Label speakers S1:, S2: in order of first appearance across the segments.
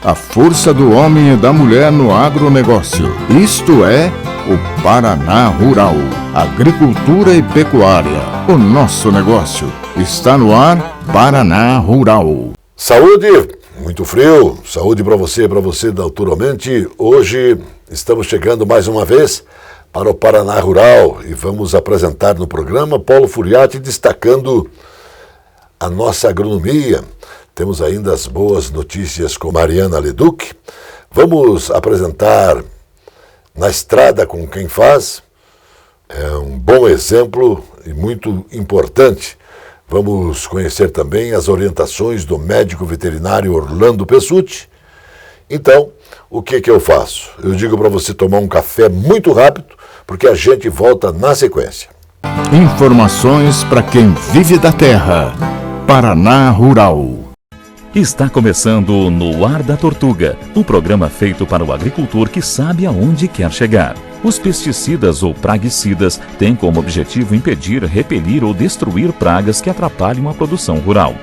S1: a força do homem e da mulher no agronegócio. Isto é o Paraná Rural, agricultura e pecuária. O nosso negócio está no ar. Paraná Rural.
S2: Saúde, muito frio, saúde para você naturalmente. Hoje estamos chegando mais uma vez para o Paraná Rural e vamos apresentar no programa Paulo Furiati destacando a nossa agronomia. Temos ainda as boas notícias com Mariana Leduc. Vamos apresentar Na Estrada com Quem Faz. É um bom exemplo e muito importante. Vamos conhecer também as orientações do médico veterinário Orlando Pessutti. Então, o que eu faço? Eu digo para você tomar um café muito rápido, porque a gente volta na sequência.
S1: Informações para quem vive da terra. Paraná Rural.
S3: Está começando No Ar da Tortuga, um programa feito para o agricultor que sabe aonde quer chegar. Os pesticidas ou praguicidas têm como objetivo impedir, repelir ou destruir pragas que atrapalham a produção rural.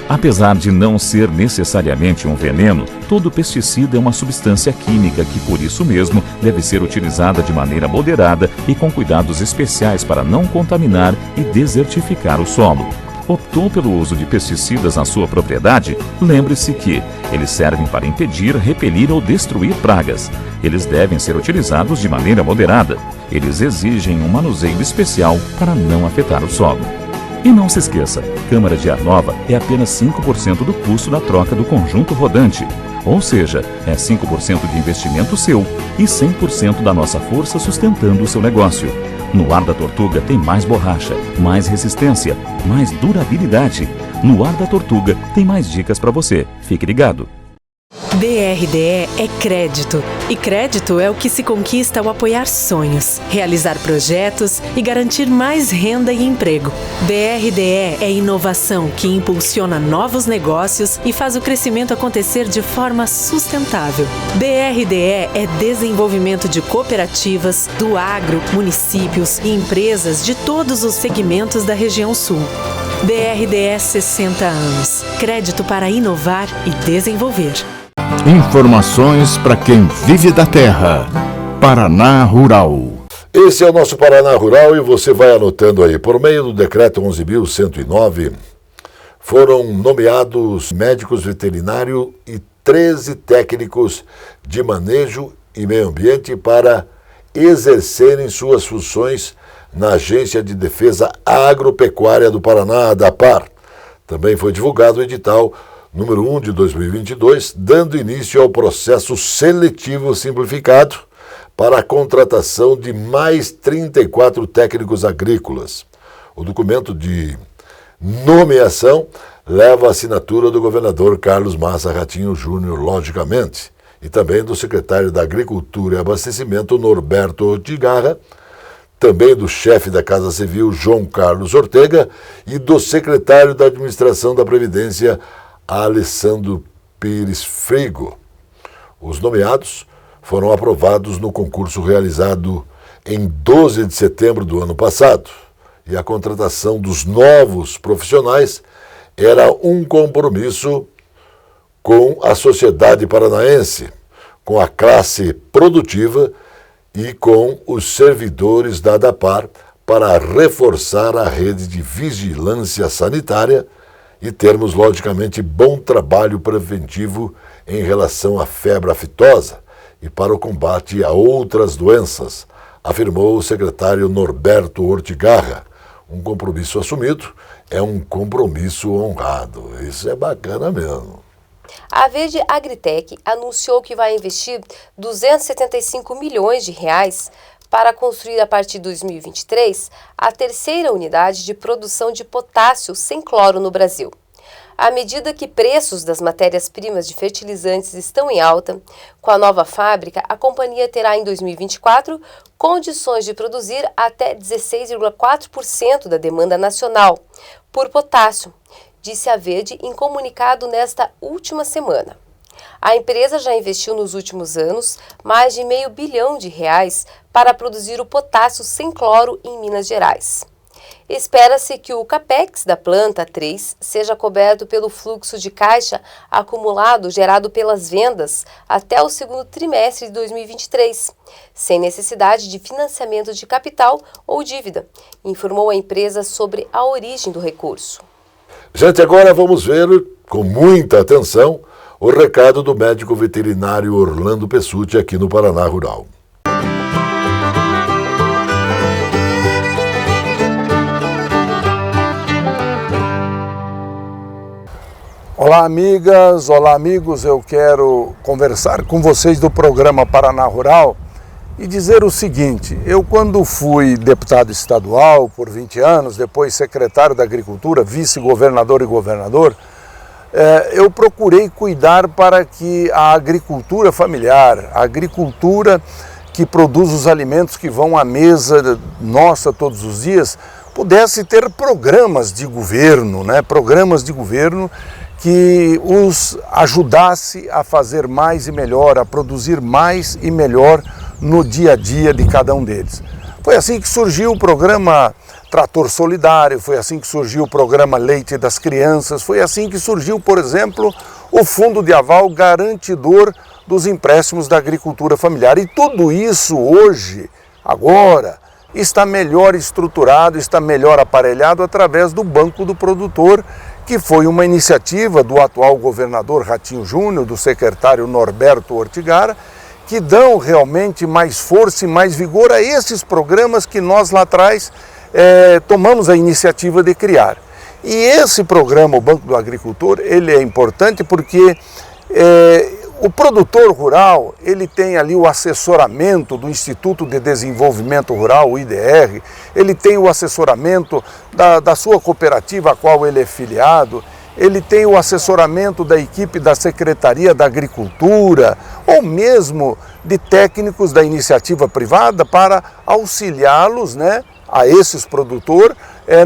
S3: Apesar de não ser necessariamente um veneno, todo pesticida é uma substância química que, por isso mesmo, deve ser utilizada de maneira moderada e com cuidados especiais para não contaminar e desertificar o solo. Optou pelo uso de pesticidas na sua propriedade? Lembre-se que eles servem para impedir, repelir ou destruir pragas. Eles devem ser utilizados de maneira moderada. Eles exigem um manuseio especial para não afetar o solo. E não se esqueça, câmara de ar nova é apenas 5% do custo da troca do conjunto rodante. Ou seja, é 5% de investimento seu e 100% da nossa força sustentando o seu negócio. No Ar da Tortuga tem mais borracha, mais resistência, mais durabilidade. No Ar da Tortuga tem mais dicas para você. Fique ligado.
S4: DRDE é crédito. E crédito é o que se conquista ao apoiar sonhos, realizar projetos e garantir mais renda e emprego. DRDE é inovação que impulsiona novos negócios e faz o crescimento acontecer de forma sustentável. DRDE é desenvolvimento de cooperativas, do agro, municípios e empresas de todos os segmentos da região sul. DRDE 60 anos. Crédito para inovar e desenvolver.
S1: Informações para quem vive da terra. Paraná Rural.
S2: Esse é o nosso Paraná Rural e você vai anotando aí. Por meio do decreto 11.109, foram nomeados médicos veterinários e 13 técnicos de manejo e meio ambiente para exercerem suas funções na Agência de Defesa Agropecuária do Paraná, ADAPAR. Também foi divulgado o edital número 1 de 2022, dando início ao processo seletivo simplificado para a contratação de mais 34 técnicos agrícolas. O documento de nomeação leva a assinatura do governador Carlos Massa Ratinho Júnior, logicamente, e também do secretário da Agricultura e Abastecimento, Norberto Ortigarra, também do chefe da Casa Civil, João Carlos Ortega, e do secretário da Administração da Previdência, Alessandro Pires Frigo. Os nomeados foram aprovados no concurso realizado em 12 de setembro do ano passado. E a contratação dos novos profissionais era um compromisso com a sociedade paranaense, com a classe produtiva e com os servidores da ADAPAR para reforçar a rede de vigilância sanitária e termos, logicamente, bom trabalho preventivo em relação à febre aftosa e para o combate a outras doenças, afirmou o secretário Norberto Ortigarra. Um compromisso assumido é um compromisso honrado. Isso é bacana mesmo.
S5: A Verde Agritech anunciou que vai investir 275 milhões de reais para construir a partir de 2023 a terceira unidade de produção de potássio sem cloro no Brasil. À medida que preços das matérias-primas de fertilizantes estão em alta, com a nova fábrica, a companhia terá em 2024 condições de produzir até 16,4% da demanda nacional por potássio, disse a Verde em comunicado nesta última semana. A empresa já investiu nos últimos anos mais de R$500 milhão para produzir o potássio sem cloro em Minas Gerais. Espera-se que o capex da planta 3 seja coberto pelo fluxo de caixa acumulado gerado pelas vendas até o segundo trimestre de 2023, sem necessidade de financiamento de capital ou dívida, informou a empresa sobre a origem do recurso.
S2: Gente, agora vamos ver com muita atenção o recado do médico veterinário Orlando Pessutti aqui no Paraná Rural.
S6: Olá amigas, olá amigos, eu quero conversar com vocês do programa Paraná Rural e dizer o seguinte: eu quando fui deputado estadual por 20 anos, depois secretário da Agricultura, vice-governador e governador, eu procurei cuidar para que a agricultura familiar, a agricultura que produz os alimentos que vão à mesa nossa todos os dias, pudesse ter programas de governo, programas de governo que os ajudasse a fazer mais e melhor, a produzir mais e melhor no dia a dia de cada um deles. Foi assim que surgiu o programa Trator Solidário, foi assim que surgiu o programa Leite das Crianças, foi assim que surgiu, por exemplo, o Fundo de Aval Garantidor dos Empréstimos da Agricultura Familiar. E tudo isso hoje, agora, está melhor estruturado, está melhor aparelhado através do Banco do Produtor, que foi uma iniciativa do atual governador Ratinho Júnior, do secretário Norberto Ortigara, que dão realmente mais força e mais vigor a esses programas que nós lá atrás tomamos a iniciativa de criar. E esse programa, o Banco do Agricultor, ele é importante porque o produtor rural, ele tem ali o assessoramento do Instituto de Desenvolvimento Rural, o IDR, ele tem o assessoramento da sua cooperativa a qual ele é filiado, ele tem o assessoramento da equipe da Secretaria da Agricultura ou mesmo de técnicos da iniciativa privada para auxiliá-los, a esses produtores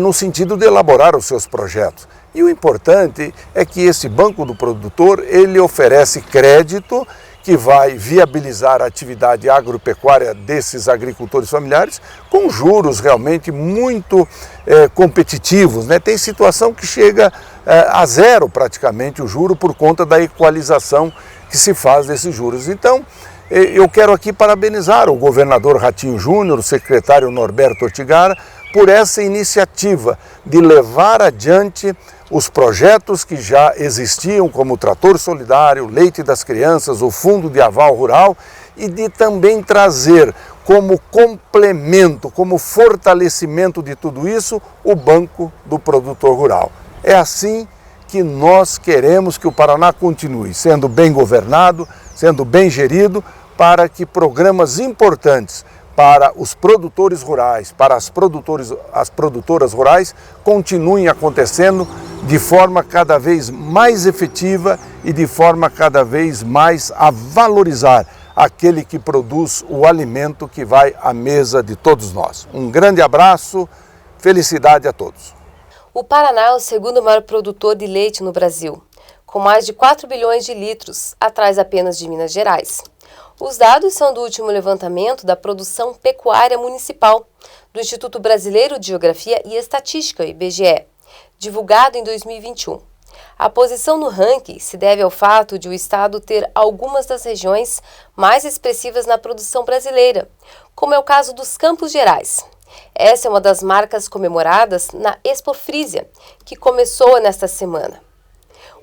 S6: no sentido de elaborar os seus projetos. E o importante é que esse Banco do Produtor, ele oferece crédito que vai viabilizar a atividade agropecuária desses agricultores familiares com juros realmente muito competitivos. Tem situação que chega a zero praticamente o juro por conta da equalização que se faz desses juros. Então, eu quero aqui parabenizar o governador Ratinho Júnior, o secretário Norberto Ortigara, por essa iniciativa de levar adiante os projetos que já existiam, como o Trator Solidário, Leite das Crianças, o Fundo de Aval Rural, e de também trazer como complemento, como fortalecimento de tudo isso, o Banco do Produtor Rural. É assim que nós queremos que o Paraná continue sendo bem governado, sendo bem gerido, para que programas importantes para os produtores rurais, para as produtoras rurais, continuem acontecendo de forma cada vez mais efetiva e de forma cada vez mais a valorizar aquele que produz o alimento que vai à mesa de todos nós. Um grande abraço, felicidade a todos.
S5: O Paraná é o segundo maior produtor de leite no Brasil, com mais de 4 bilhões de litros, atrás apenas de Minas Gerais. Os dados são do último levantamento da produção pecuária municipal do Instituto Brasileiro de Geografia e Estatística, IBGE, divulgado em 2021. A posição no ranking se deve ao fato de o estado ter algumas das regiões mais expressivas na produção brasileira, como é o caso dos Campos Gerais. Essa é uma das marcas comemoradas na Expo Frisia, que começou nesta semana.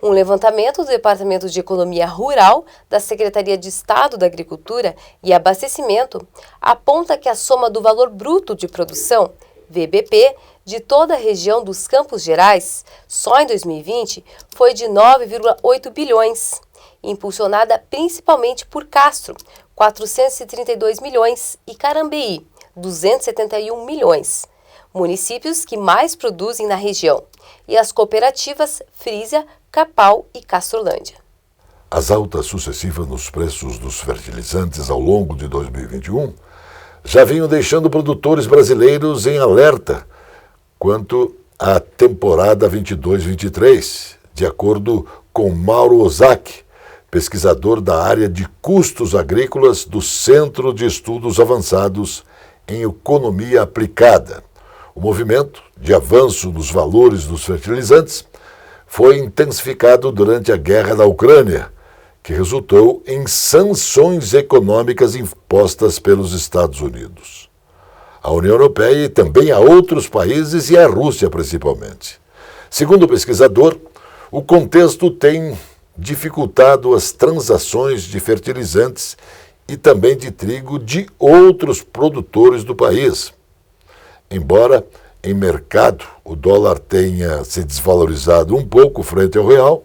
S5: Um levantamento do Departamento de Economia Rural da Secretaria de Estado da Agricultura e Abastecimento aponta que a soma do valor bruto de produção, VBP, de toda a região dos Campos Gerais, só em 2020, foi de 9,8 bilhões, impulsionada principalmente por Castro, 432 milhões, e Carambeí, 271 milhões. Municípios que mais produzem na região, e as cooperativas Frisia, Capal e Castrolândia.
S2: As altas sucessivas nos preços dos fertilizantes ao longo de 2021 já vinham deixando produtores brasileiros em alerta quanto à temporada 22-23, de acordo com Mauro Ozaki, pesquisador da área de custos agrícolas do Centro de Estudos Avançados em Economia Aplicada, O movimento de avanço nos valores dos fertilizantes foi intensificado durante a guerra da Ucrânia, que resultou em sanções econômicas impostas pelos Estados Unidos, a União Europeia e também a outros países e a Rússia principalmente. Segundo o pesquisador, o contexto tem dificultado as transações de fertilizantes e também de trigo de outros produtores do país. Embora em mercado o dólar tenha se desvalorizado um pouco frente ao real,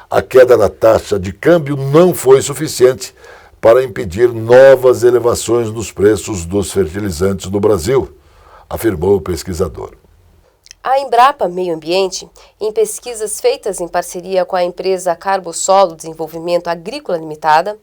S2: a queda da taxa de câmbio não foi suficiente para impedir novas elevações nos preços dos fertilizantes no Brasil, afirmou o pesquisador.
S5: A Embrapa Meio Ambiente, em pesquisas feitas em parceria com a empresa Carbosolo Desenvolvimento Agrícola Limitada,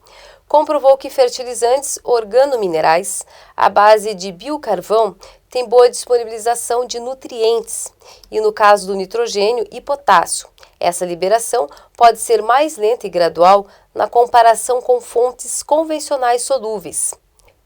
S5: comprovou que fertilizantes organominerais à base de biocarvão têm boa disponibilização de nutrientes e, no caso do nitrogênio e potássio, essa liberação pode ser mais lenta e gradual na comparação com fontes convencionais solúveis,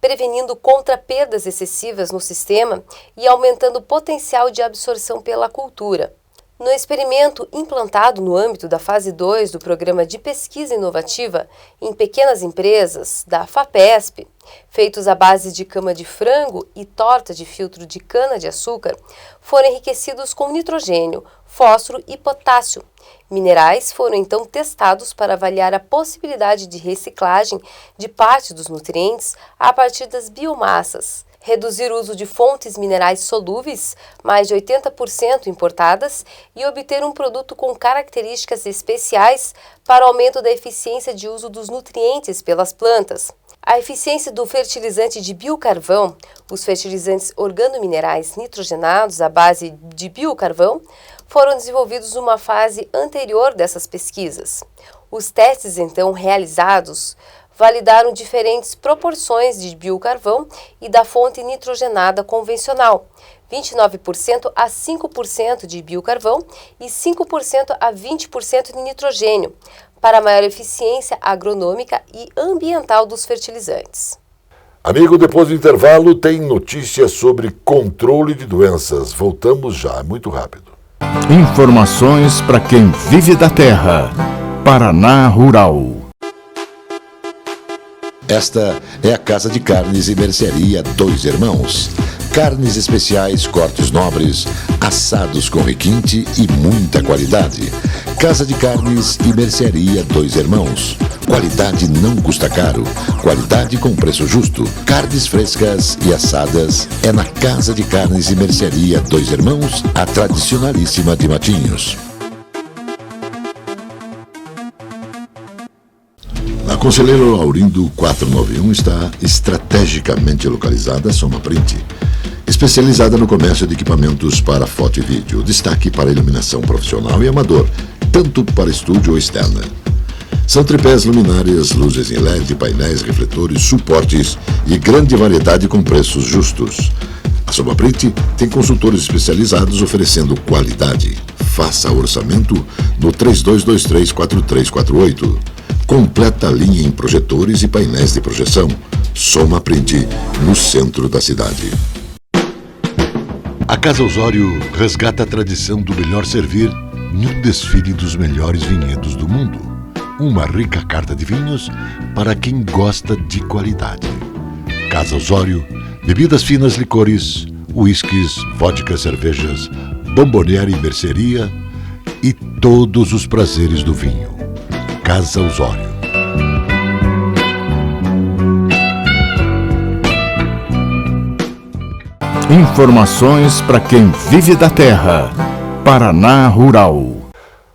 S5: prevenindo contra perdas excessivas no sistema e aumentando o potencial de absorção pela cultura. No experimento implantado no âmbito da fase 2 do Programa de Pesquisa Inovativa em Pequenas Empresas, da FAPESP, feitos à base de cama de frango e torta de filtro de cana-de-açúcar, foram enriquecidos com nitrogênio, fósforo e potássio. Minerais foram então testados para avaliar a possibilidade de reciclagem de parte dos nutrientes a partir das biomassas, reduzir o uso de fontes minerais solúveis, mais de 80% importadas, e obter um produto com características especiais para o aumento da eficiência de uso dos nutrientes pelas plantas. A eficiência do fertilizante de biocarvão, os fertilizantes organominerais nitrogenados à base de biocarvão, foram desenvolvidos numa fase anterior dessas pesquisas. Os testes, então, realizados validaram diferentes proporções de biocarvão e da fonte nitrogenada convencional, 29% a 5% de biocarvão e 5% a 20% de nitrogênio, para maior eficiência agronômica e ambiental dos fertilizantes.
S2: Amigo, depois do intervalo tem notícias sobre controle de doenças. Voltamos já, muito rápido.
S1: Informações para quem vive da terra. Paraná Rural.
S7: Esta é a Casa de Carnes e Mercearia Dois Irmãos. Carnes especiais, cortes nobres, assados com requinte e muita qualidade. Casa de Carnes e Mercearia Dois Irmãos. Qualidade não custa caro. Qualidade com preço justo. Carnes frescas e assadas é na Casa de Carnes e Mercearia Dois Irmãos, a tradicionalíssima de Matinhos. Na Conselheiro Laurindo 491 está estrategicamente localizada a Soma Print, especializada no comércio de equipamentos para foto e vídeo, destaque para iluminação profissional e amador, tanto para estúdio ou externa. São tripés, luminárias, luzes em LED, painéis, refletores, suportes e grande variedade com preços justos. A Soma Print tem consultores especializados oferecendo qualidade. Faça orçamento no 3223-4348. Completa linha em projetores e painéis de projeção. Soma Print, no centro da cidade. A Casa Osório resgata a tradição do melhor servir em um desfile dos melhores vinhedos do mundo. Uma rica carta de vinhos para quem gosta de qualidade. Casa Osório, bebidas finas, licores, uísques, vodkas, cervejas, bomboniere e mercearia e todos os prazeres do vinho. Casa Osório.
S1: Informações para quem vive da terra. Paraná Rural.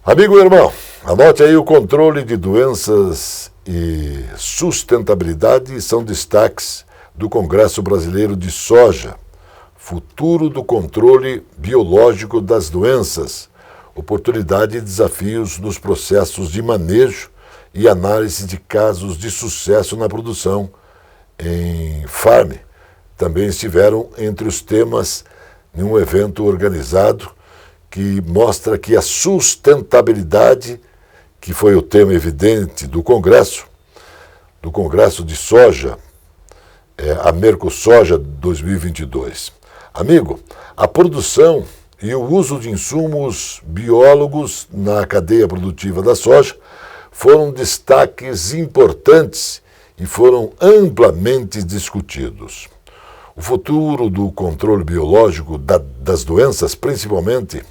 S2: Amigo e irmão, anote aí: o controle de doenças e sustentabilidade são destaques do Congresso Brasileiro de Soja. Futuro do controle biológico das doenças. Oportunidade e desafios nos processos de manejo e análise de casos de sucesso na produção em farm. Também estiveram entre os temas em um evento organizado que mostra que a sustentabilidade, que foi o tema evidente do Congresso de Soja, a Mercosoja 2022. Amigo, a produção e o uso de insumos biólogos na cadeia produtiva da soja foram destaques importantes e foram amplamente discutidos. O futuro do controle biológico das doenças, principalmente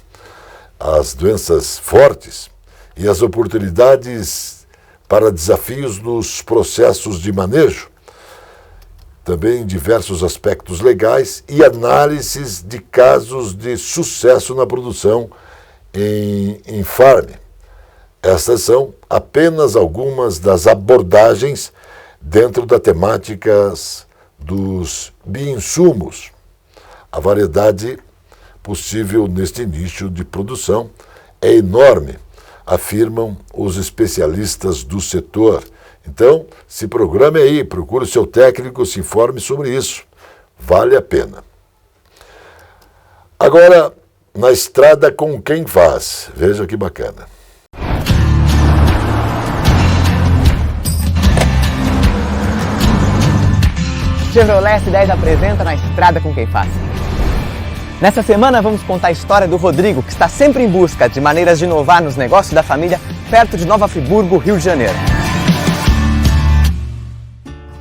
S2: as doenças fortes, e as oportunidades para desafios nos processos de manejo, também diversos aspectos legais e análises de casos de sucesso na produção em farm. Estas são apenas algumas das abordagens dentro da temática dos bioinsumos. A variedade possível neste nicho de produção é enorme, afirmam os especialistas do setor. Então, se programe aí, procure o seu técnico, se informe sobre isso. Vale a pena. Agora, na estrada com quem faz. Veja que bacana.
S8: Chevrolet S10 apresenta Na Estrada com Quem Faz. Nessa semana vamos contar a história do Rodrigo, que está sempre em busca de maneiras de inovar nos negócios da família, perto de Nova Friburgo, Rio de Janeiro.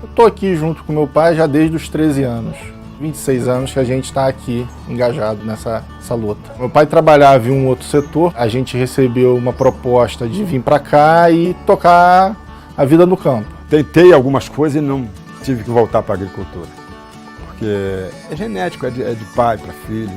S9: Estou aqui junto com meu pai já desde os 13 anos. 26 anos que a gente está aqui engajado nessa luta. Meu pai trabalhava em um outro setor, a gente recebeu uma proposta de vir para cá e tocar a vida no campo.
S10: Tentei algumas coisas e não tive que voltar para a agricultura, porque é genético, é de pai para filho.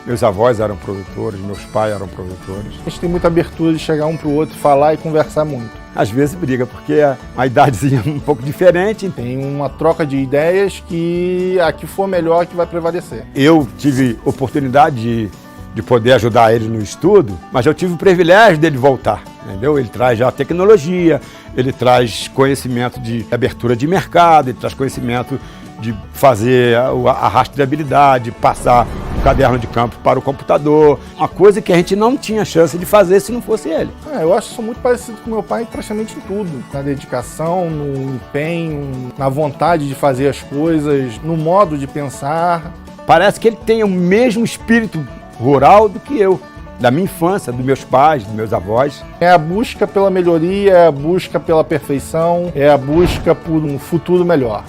S10: Meus avós eram produtores, meus pais eram produtores.
S9: A gente tem muita abertura de chegar um para o outro, falar e conversar muito.
S10: Às vezes briga, porque é uma idadezinha um pouco diferente.
S9: Tem uma troca de ideias que a que for melhor que vai prevalecer.
S10: Eu tive oportunidade de poder ajudar ele no estudo, mas eu tive o privilégio dele voltar, entendeu? Ele traz já tecnologia, ele traz conhecimento de abertura de mercado, ele traz conhecimento de fazer a rastreabilidade, passar o caderno de campo para o computador, uma coisa que a gente não tinha chance de fazer se não fosse ele.
S9: Eu acho que sou muito parecido com meu pai praticamente em tudo, na dedicação, no empenho, na vontade de fazer as coisas, no modo de pensar.
S10: Parece que ele tem o mesmo espírito rural do que eu, da minha infância, dos meus pais, dos meus avós.
S9: É a busca pela melhoria, é a busca pela perfeição, é a busca por um futuro melhor.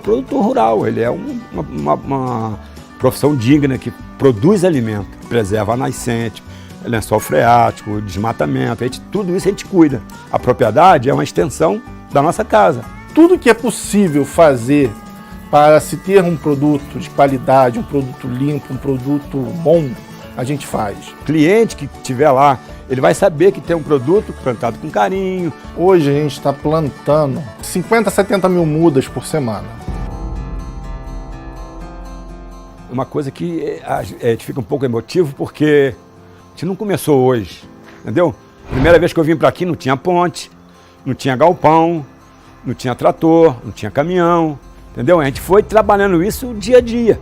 S10: Produtor rural, ele é uma profissão digna que produz alimento, preserva a nascente, lençol freático, desmatamento, tudo isso a gente cuida. A propriedade é uma extensão da nossa casa.
S9: Tudo que é possível fazer para se ter um produto de qualidade, um produto limpo, um produto bom, a gente faz.
S10: O cliente que estiver lá, ele vai saber que tem um produto plantado com carinho.
S9: Hoje a gente está plantando 50 a 70 mil mudas por semana.
S10: Uma coisa que a gente fica um pouco emotivo porque a gente não começou hoje, entendeu? Primeira vez que eu vim para aqui não tinha ponte, não tinha galpão, não tinha trator, não tinha caminhão, entendeu? A gente foi trabalhando isso dia a dia.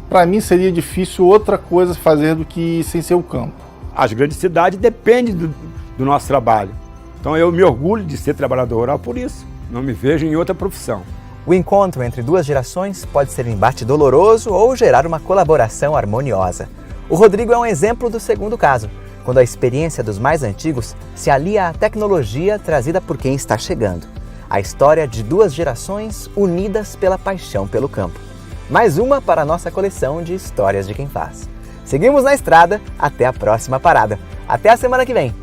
S9: Para mim seria difícil outra coisa fazer do que sem ser o campo.
S10: As grandes cidades dependem do nosso trabalho. Então eu me orgulho de ser trabalhador rural por isso. Não me vejo em outra profissão.
S8: O encontro entre duas gerações pode ser um embate doloroso ou gerar uma colaboração harmoniosa. O Rodrigo é um exemplo do segundo caso, quando a experiência dos mais antigos se alia à tecnologia trazida por quem está chegando. A história de duas gerações unidas pela paixão pelo campo. Mais uma para a nossa coleção de histórias de quem faz. Seguimos na estrada, até a próxima parada. Até a semana que vem.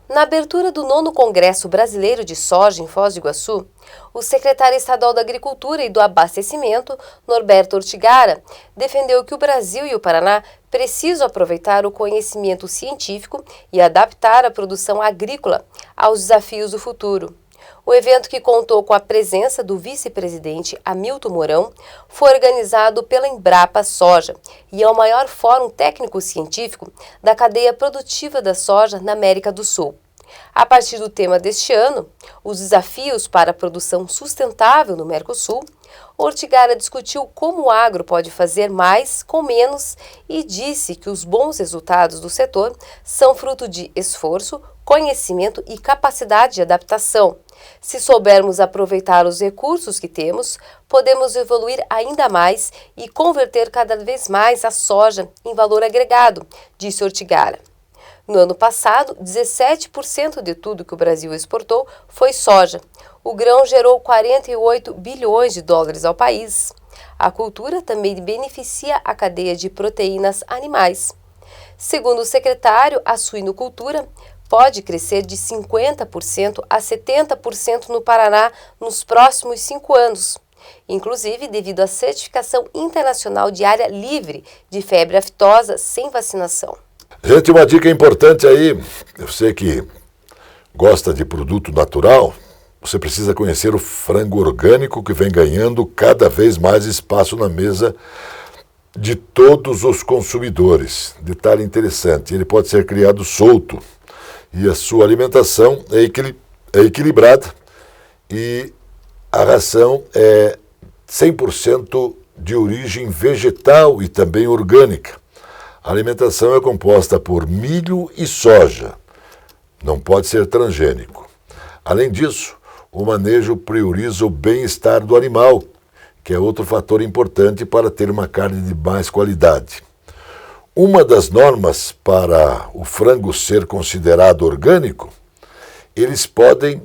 S5: Na abertura do 9º Congresso Brasileiro de Soja em Foz do Iguaçu, o secretário estadual da Agricultura e do Abastecimento, Norberto Ortigara, defendeu que o Brasil e o Paraná precisam aproveitar o conhecimento científico e adaptar a produção agrícola aos desafios do futuro. O evento, que contou com a presença do vice-presidente Hamilton Mourão, foi organizado pela Embrapa Soja e é o maior fórum técnico-científico da cadeia produtiva da soja na América do Sul. A partir do tema deste ano, os desafios para a produção sustentável no Mercosul, Ortigara discutiu como o agro pode fazer mais com menos e disse que os bons resultados do setor são fruto de esforço, conhecimento e capacidade de adaptação. Se soubermos aproveitar os recursos que temos, podemos evoluir ainda mais e converter cada vez mais a soja em valor agregado, disse Ortigara. No ano passado, 17% de tudo que o Brasil exportou foi soja. O grão gerou 48 bilhões de dólares ao país. A cultura também beneficia a cadeia de proteínas animais. Segundo o secretário, a suinocultura pode crescer de 50% a 70% no Paraná nos próximos 5 anos, inclusive devido à certificação internacional de área livre de febre aftosa sem vacinação.
S2: Gente, uma dica importante aí, você que gosta de produto natural, você precisa conhecer o frango orgânico que vem ganhando cada vez mais espaço na mesa de todos os consumidores. Detalhe interessante, ele pode ser criado solto e a sua alimentação é equilibrada e a ração é 100% de origem vegetal e também orgânica. A alimentação é composta por milho e soja. Não pode ser transgênico. Além disso, o manejo prioriza o bem-estar do animal, que é outro fator importante para ter uma carne de mais qualidade. Uma das normas para o frango ser considerado orgânico, eles podem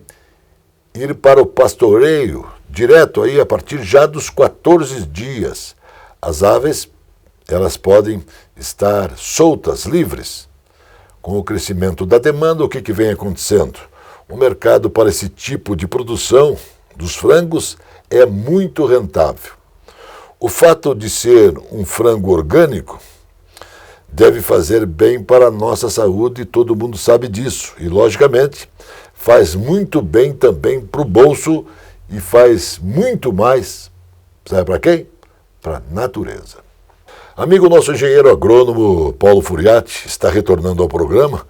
S2: ir para o pastoreio direto aí a partir já dos 14 dias. As aves, elas podem estar soltas, livres. Com o crescimento da demanda, o que vem acontecendo? O mercado para esse tipo de produção dos frangos é muito rentável. O fato de ser um frango orgânico deve fazer bem para a nossa saúde e todo mundo sabe disso. E, logicamente, faz muito bem também para o bolso e faz muito mais, sabe para quem? Para a natureza. Amigo, nosso engenheiro agrônomo Paulo Furiati está retornando ao programa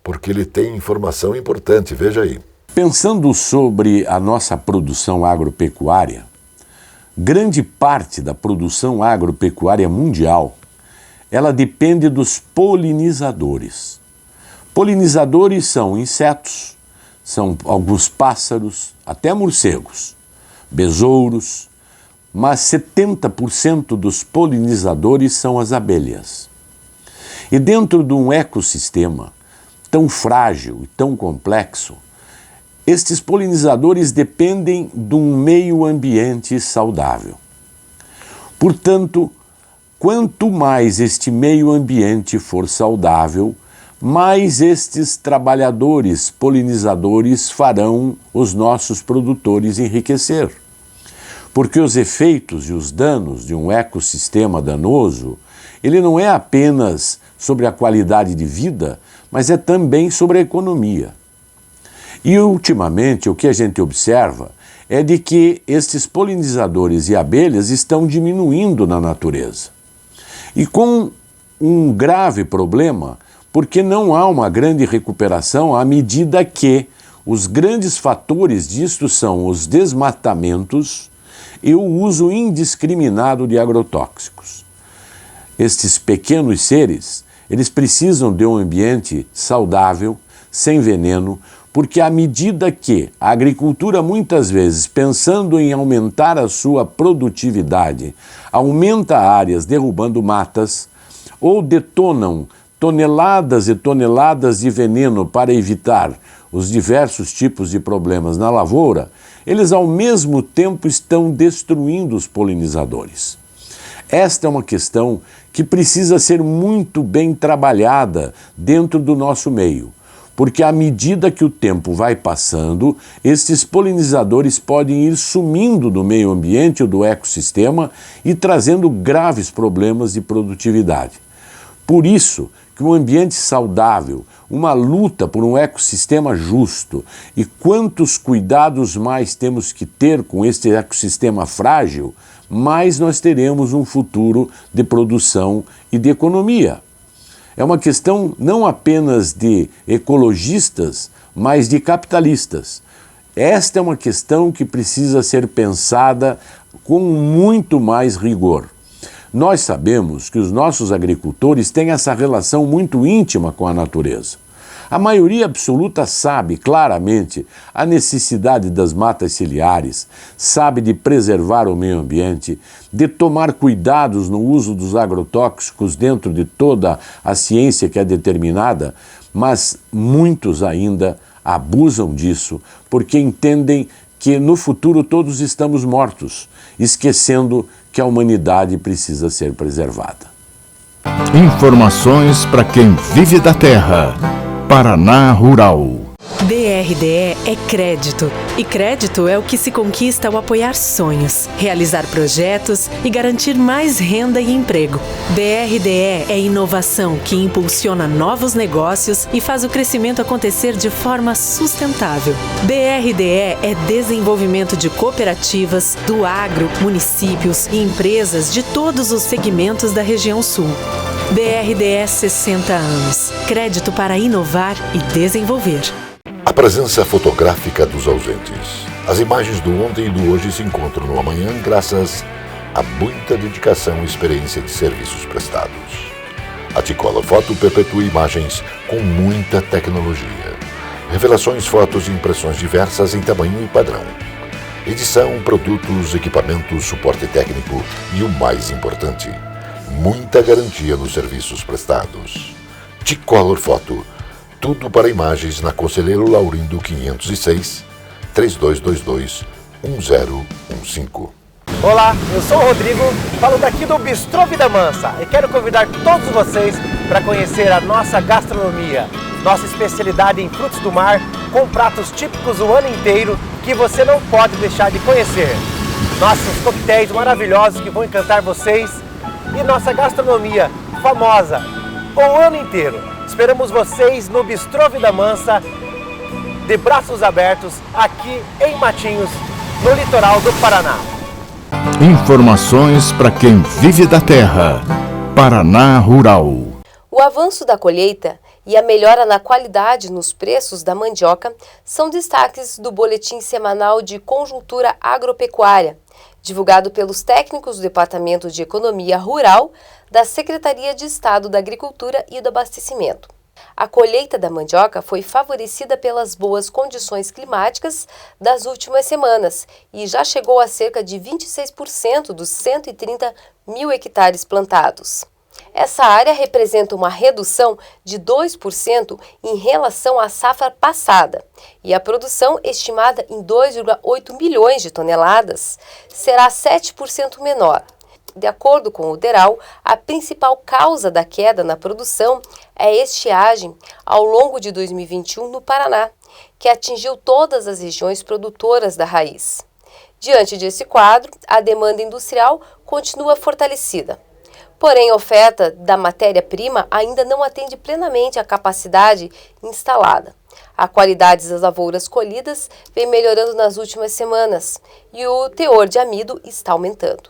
S2: porque ele tem informação importante, veja aí.
S11: Pensando sobre a nossa produção agropecuária, grande parte da produção agropecuária mundial, ela depende dos polinizadores. Polinizadores são insetos, são alguns pássaros, até morcegos, besouros, mas 70% dos polinizadores são as abelhas. E dentro de um ecossistema tão frágil e tão complexo, estes polinizadores dependem de um meio ambiente saudável. Portanto, quanto mais este meio ambiente for saudável, mais estes trabalhadores polinizadores farão os nossos produtores enriquecer. Porque os efeitos e os danos de um ecossistema danoso, ele não é apenas sobre a qualidade de vida, mas é também sobre a economia. E ultimamente o que a gente observa é de que estes polinizadores e abelhas estão diminuindo na natureza. E com um grave problema, porque não há uma grande recuperação à medida que os grandes fatores disto são os desmatamentos e o uso indiscriminado de agrotóxicos. Estes pequenos seres, eles precisam de um ambiente saudável, sem veneno, porque à medida que a agricultura muitas vezes, pensando em aumentar a sua produtividade, aumenta áreas derrubando matas ou detonam toneladas e toneladas de veneno para evitar os diversos tipos de problemas na lavoura, eles ao mesmo tempo estão destruindo os polinizadores. Esta é uma questão que precisa ser muito bem trabalhada dentro do nosso meio, porque à medida que o tempo vai passando, estes polinizadores podem ir sumindo do meio ambiente ou do ecossistema e trazendo graves problemas de produtividade. Por isso que um ambiente saudável, uma luta por um ecossistema justo e quantos cuidados mais temos que ter com este ecossistema frágil, mais nós teremos um futuro de produção e de economia. É uma questão não apenas de ecologistas, mas de capitalistas. Esta é uma questão que precisa ser pensada com muito mais rigor. Nós sabemos que os nossos agricultores têm essa relação muito íntima com a natureza. A maioria absoluta sabe claramente a necessidade das matas ciliares, sabe de preservar o meio ambiente, de tomar cuidados no uso dos agrotóxicos dentro de toda a ciência que é determinada, mas muitos ainda abusam disso porque entendem que no futuro todos estamos mortos, esquecendo que a humanidade precisa ser preservada.
S1: Informações para quem vive da terra. Paraná Rural.
S4: DRDE é crédito. E crédito é o que se conquista ao apoiar sonhos, realizar projetos e garantir mais renda e emprego. DRDE é inovação que impulsiona novos negócios e faz o crescimento acontecer de forma sustentável. DRDE é desenvolvimento de cooperativas, do agro, municípios e empresas de todos os segmentos da região sul. DRDE 60 anos. Crédito para inovar e desenvolver.
S2: A presença fotográfica dos ausentes. As imagens do ontem e do hoje se encontram no amanhã graças a muita dedicação e experiência de serviços prestados. A T-Color Foto perpetua imagens com muita tecnologia. Revelações, fotos e impressões diversas em tamanho e padrão. Edição, produtos, equipamentos, suporte técnico e o mais importante, muita garantia nos serviços prestados. T-Color Foto. Tudo para imagens na Conselheiro Laurindo 506, 3222-1015.
S12: Olá, eu sou o Rodrigo, falo daqui do Bistrô Vida Mansa e quero convidar todos vocês para conhecer a nossa gastronomia, nossa especialidade em frutos do mar, com pratos típicos o ano inteiro que você não pode deixar de conhecer. Nossos coquetéis maravilhosos que vão encantar vocês e nossa gastronomia famosa o ano inteiro. Esperamos vocês no Bistrô Vida Mansa, de braços abertos, aqui em Matinhos, no litoral do Paraná.
S1: Informações para quem vive da terra. Paraná Rural.
S5: O avanço da colheita e a melhora na qualidade nos preços da mandioca são destaques do Boletim Semanal de Conjuntura Agropecuária, divulgado pelos técnicos do Departamento de Economia Rural da Secretaria de Estado da Agricultura e do Abastecimento. A colheita da mandioca foi favorecida pelas boas condições climáticas das últimas semanas e já chegou a cerca de 26% dos 130 mil hectares plantados. Essa área representa uma redução de 2% em relação à safra passada e a produção, estimada em 2,8 milhões de toneladas, será 7% menor. De acordo com o DERAL, a principal causa da queda na produção é a estiagem ao longo de 2021 no Paraná, que atingiu todas as regiões produtoras da raiz. Diante desse quadro, a demanda industrial continua fortalecida. Porém, a oferta da matéria-prima ainda não atende plenamente à capacidade instalada. A qualidade das lavouras colhidas vem melhorando nas últimas semanas e o teor de amido está aumentando.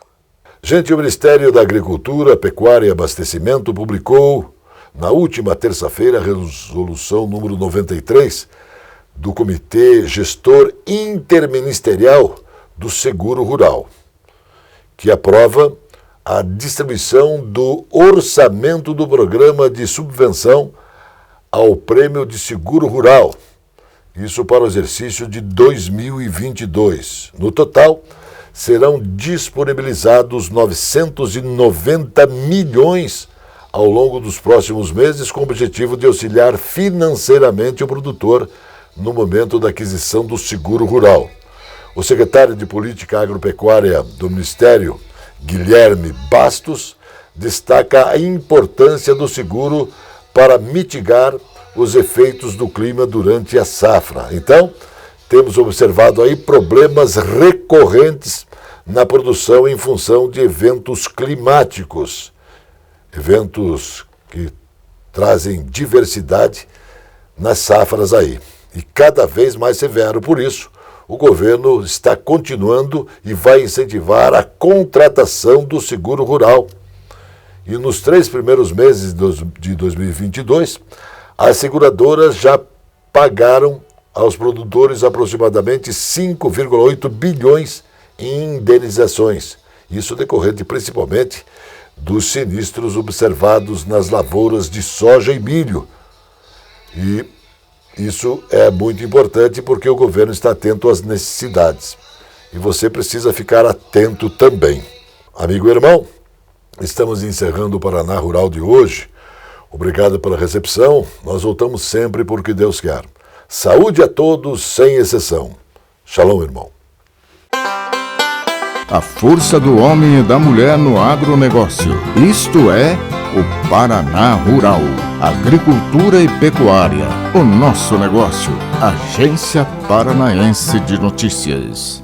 S2: Gente, o Ministério da Agricultura, Pecuária e Abastecimento publicou na última terça-feira a resolução número 93 do Comitê Gestor Interministerial do Seguro Rural, que aprova a distribuição do orçamento do programa de subvenção ao Prêmio de Seguro Rural, isso para o exercício de 2022. No total, serão disponibilizados 990 milhões ao longo dos próximos meses, com o objetivo de auxiliar financeiramente o produtor no momento da aquisição do seguro rural. O secretário de Política Agropecuária do Ministério, Guilherme Bastos, destaca a importância do seguro para mitigar os efeitos do clima durante a safra. Então, temos observado aí problemas recorrentes na produção em função de eventos climáticos, eventos que trazem diversidade nas safras aí, e cada vez mais severo. Por isso, o governo está continuando e vai incentivar a contratação do seguro rural. E nos 3 primeiros meses de 2022, as seguradoras já pagaram aos produtores aproximadamente 5,8 bilhões em indenizações. Isso decorrente principalmente dos sinistros observados nas lavouras de soja e milho. E isso é muito importante porque o governo está atento às necessidades. E você precisa ficar atento também. Amigo e irmão, estamos encerrando o Paraná Rural de hoje. Obrigado pela recepção. Nós voltamos sempre porque Deus quer. Saúde a todos, sem exceção. Shalom, irmão.
S1: A força do homem e da mulher no agronegócio. Isto é o Paraná Rural. Agricultura e pecuária. O nosso negócio. Agência Paranaense de Notícias.